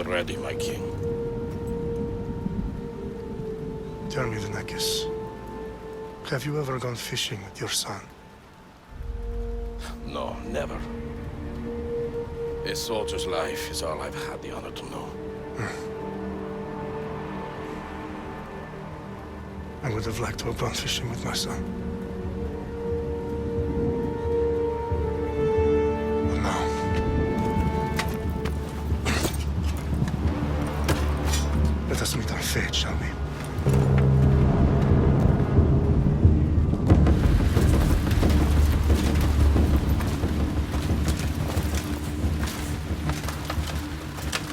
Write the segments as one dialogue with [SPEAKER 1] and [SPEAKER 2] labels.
[SPEAKER 1] ready, my king.
[SPEAKER 2] Tell me, Venekis, have you ever gone fishing with your son?
[SPEAKER 1] No, never. A soldier's life is all I've had the honor to know.
[SPEAKER 2] I would have liked to have gone fishing with my son. But now... Let us meet our fate, shall we?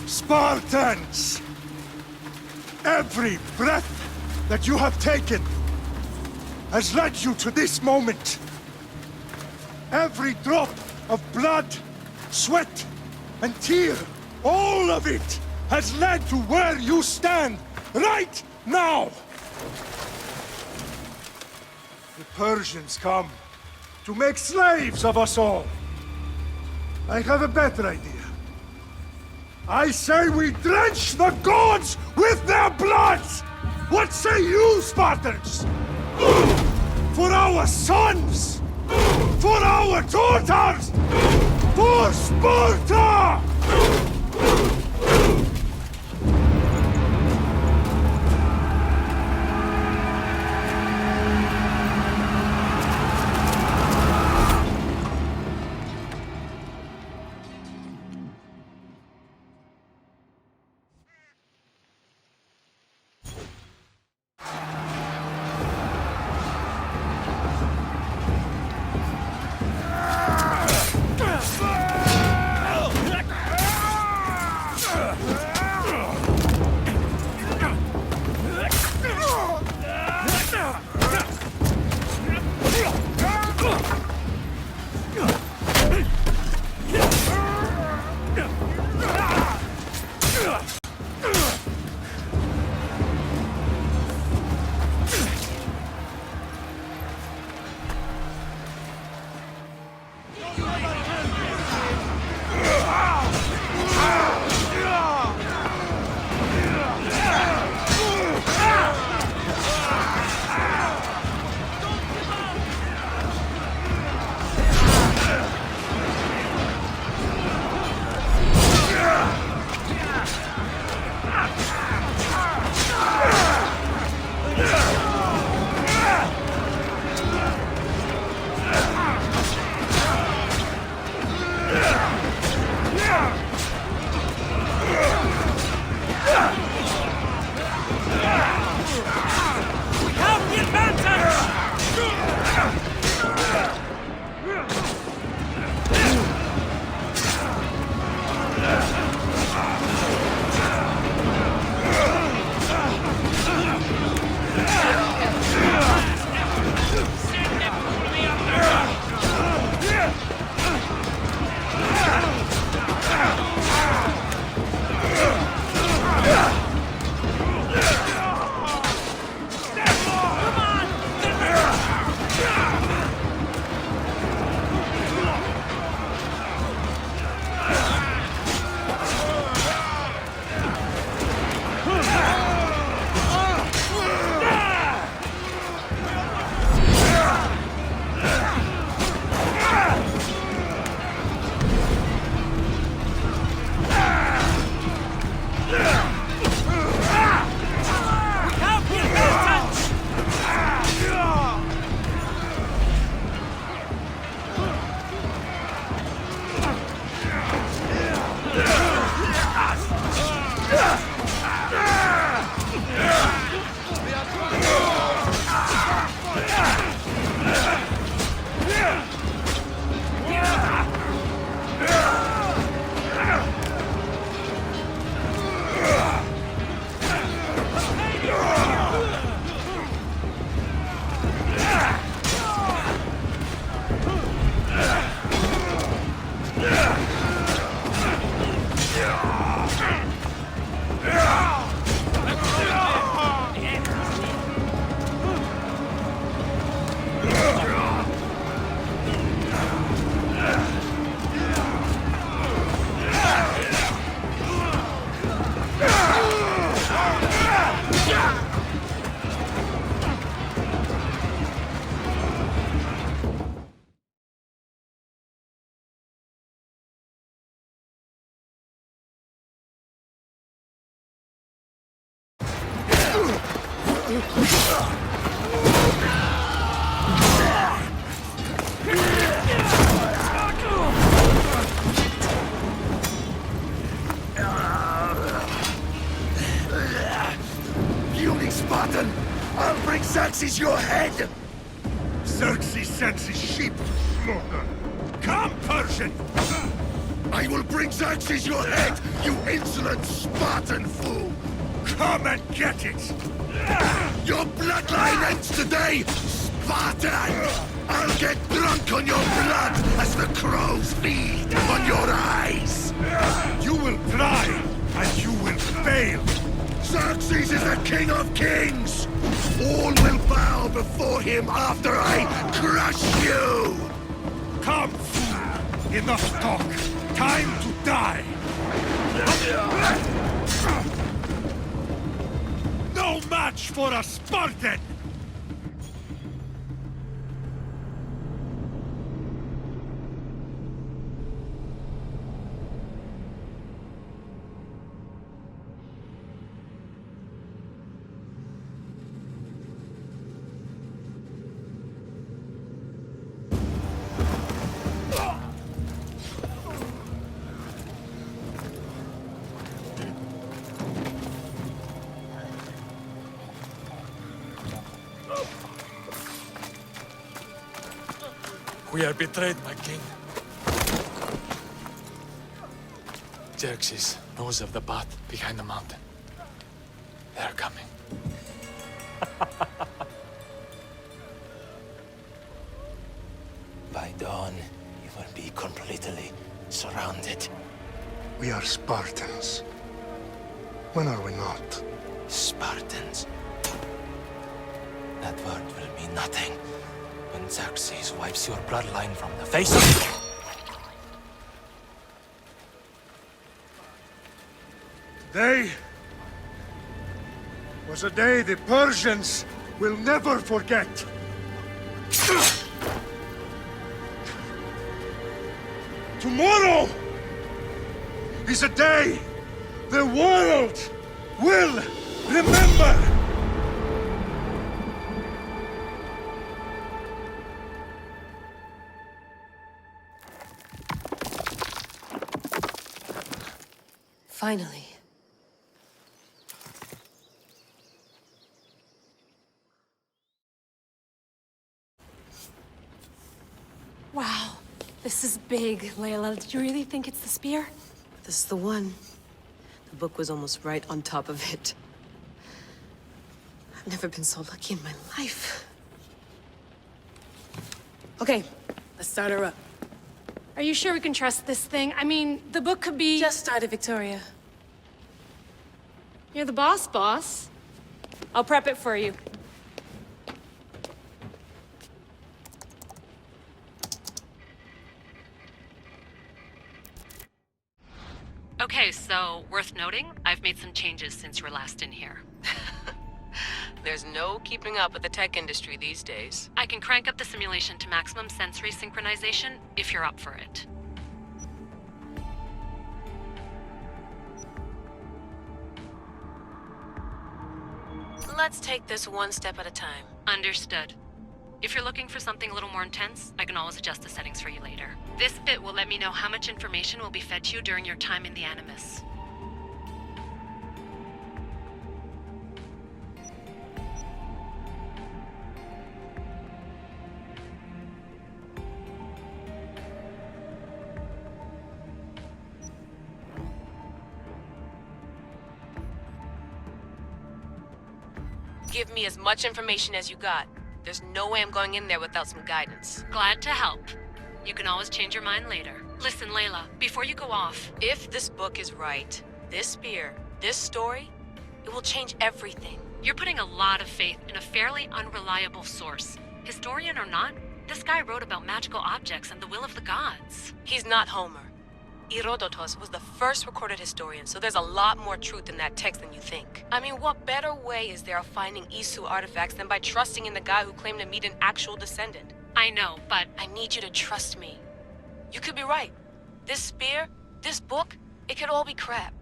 [SPEAKER 3] Spartans! Every breath that you have taken has led you to this moment. Every drop of blood, sweat, and tear, all of it has led to where you stand right now. The Persians come to make slaves of us all. I have a better idea. I say we drench the gods with their blood! What say you, Spartans? For our sons! For our daughters! For Sparta!
[SPEAKER 4] Puny Spartan! I'll bring Xerxes your head!
[SPEAKER 3] Xerxes sends his sheep to slaughter. Come, Persian!
[SPEAKER 4] I will bring Xerxes your head, you insolent Spartan fool!
[SPEAKER 3] Come and get it!
[SPEAKER 4] Your bloodline ends today, Spartan! I'll get drunk on your blood as the crows feed on your eyes!
[SPEAKER 3] You will try, and you will fail!
[SPEAKER 4] Xerxes is the king of kings! All will bow before him after I crush you!
[SPEAKER 3] Come, fool! Enough talk! Time to die! No match for a Spartan!
[SPEAKER 5] We are betrayed, my king. Xerxes knows of the path behind the mountain. They're coming.
[SPEAKER 6] By dawn, you will be completely surrounded.
[SPEAKER 2] We are Spartans. When are we not?
[SPEAKER 6] Spartans. That word will mean nothing when Xerxes wipes your bloodline from the face of...
[SPEAKER 3] Today was a day the Persians will never forget. Tomorrow is a day the world will remember.
[SPEAKER 7] Finally.
[SPEAKER 8] Wow, this is big, Layla. Did you really think it's the spear?
[SPEAKER 7] This is the one. The book was almost right on top of it. I've never been so lucky in my life. Okay, let's start her up.
[SPEAKER 8] Are you sure we can trust this thing? I mean, the book could be...
[SPEAKER 7] Just started, Victoria.
[SPEAKER 8] You're the boss. I'll prep it for you.
[SPEAKER 9] Okay, so worth noting, I've made some changes since you were last in here.
[SPEAKER 7] There's no keeping up with the tech industry these days.
[SPEAKER 9] I can crank up the simulation to maximum sensory synchronization if you're up for it.
[SPEAKER 7] Let's take this one step at a time.
[SPEAKER 9] Understood. If you're looking for something a little more intense, I can always adjust the settings for you later. This bit will let me know how much information will be fed to you during your time in the Animus.
[SPEAKER 7] Give me as much information as you got. There's no way I'm going in there without some guidance.
[SPEAKER 9] Glad to help. You can always change your mind later. Listen, Layla, before you go off...
[SPEAKER 7] If this book is right, this spear, this story, it will change everything.
[SPEAKER 9] You're putting a lot of faith in a fairly unreliable source. Historian or not, this guy wrote about magical objects and the will of the gods.
[SPEAKER 7] He's not Homer. Herodotus was the first recorded historian, so there's a lot more truth in that text than you think. I mean, what better way is there of finding Isu artifacts than by trusting in the guy who claimed to meet an actual descendant?
[SPEAKER 9] I know, but...
[SPEAKER 7] I need you to trust me. You could be right. This spear, this book, it could all be crap.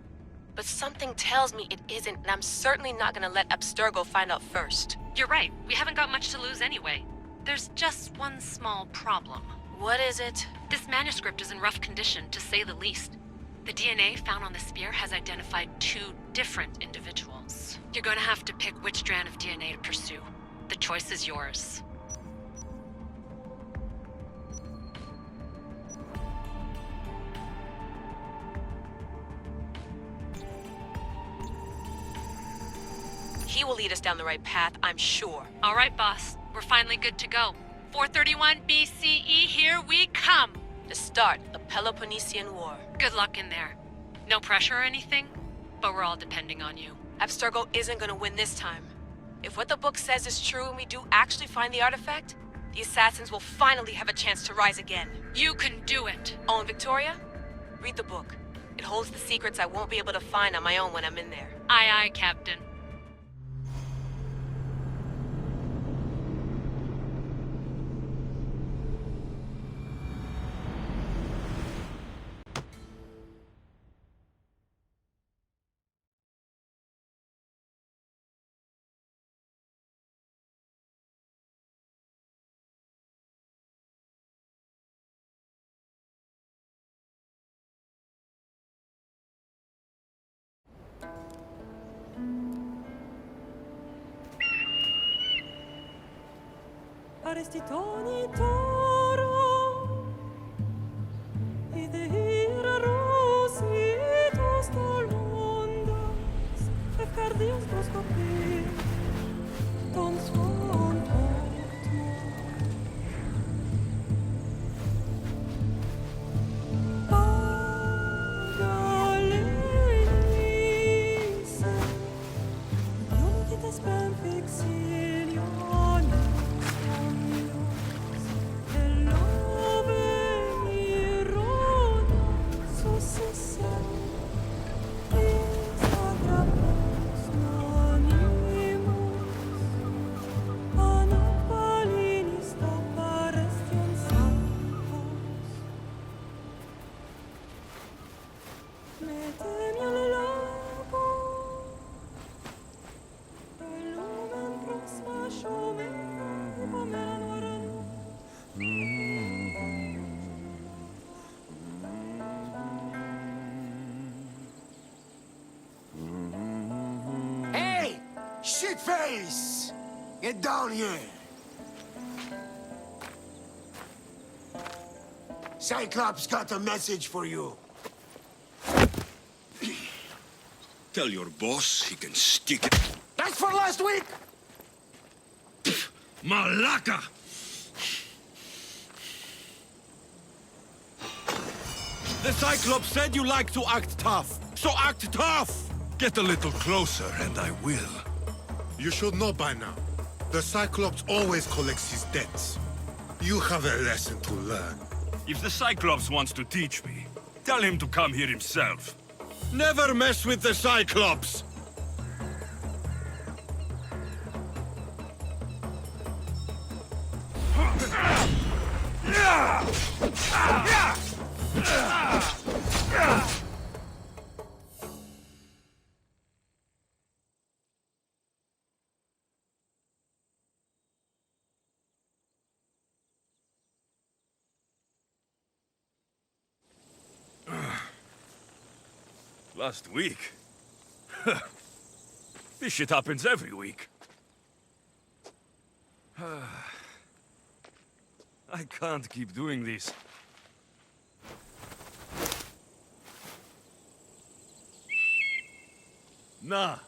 [SPEAKER 7] But something tells me it isn't, and I'm certainly not gonna let Abstergo find out first.
[SPEAKER 9] You're right. We haven't got much to lose anyway. There's just one small problem.
[SPEAKER 7] What is it?
[SPEAKER 9] This manuscript is in rough condition, to say the least. The DNA found on the spear has identified 2 different individuals. You're going to have to pick which strand of DNA to pursue. The choice is yours.
[SPEAKER 7] He will lead us down the right path, I'm sure.
[SPEAKER 9] All right, boss. We're finally good to go. 431 BCE, here we come!
[SPEAKER 7] The start of the Peloponnesian War.
[SPEAKER 9] Good luck in there. No pressure or anything, but we're all depending on you.
[SPEAKER 7] Abstergo isn't gonna win this time. If what the book says is true and we do actually find the artifact, the assassins will finally have a chance to rise again.
[SPEAKER 9] You can do it!
[SPEAKER 7] Oh, and Victoria? Read the book. It holds the secrets I won't be able to find on my own when I'm in there.
[SPEAKER 9] Aye, aye, Captain.
[SPEAKER 10] Arestitoni toro ide ira rositos tolondas efcardios proscopir ton son portmo Pagalenise Ionites ben fixilionis
[SPEAKER 4] Hey! Shitface! Get down here! Cyclops got a message for you.
[SPEAKER 11] Tell your boss he can stick it.
[SPEAKER 4] That's for last week!
[SPEAKER 11] Malaka! The Cyclops said you like to act tough, so act tough! Get a little closer and I will.
[SPEAKER 3] You should know by now. The Cyclops always collects his debts. You have a lesson to learn.
[SPEAKER 11] If the Cyclops wants to teach me, tell him to come here himself. Never mess with the Cyclops! Last week? This shit happens every week. I can't keep doing this. Nah,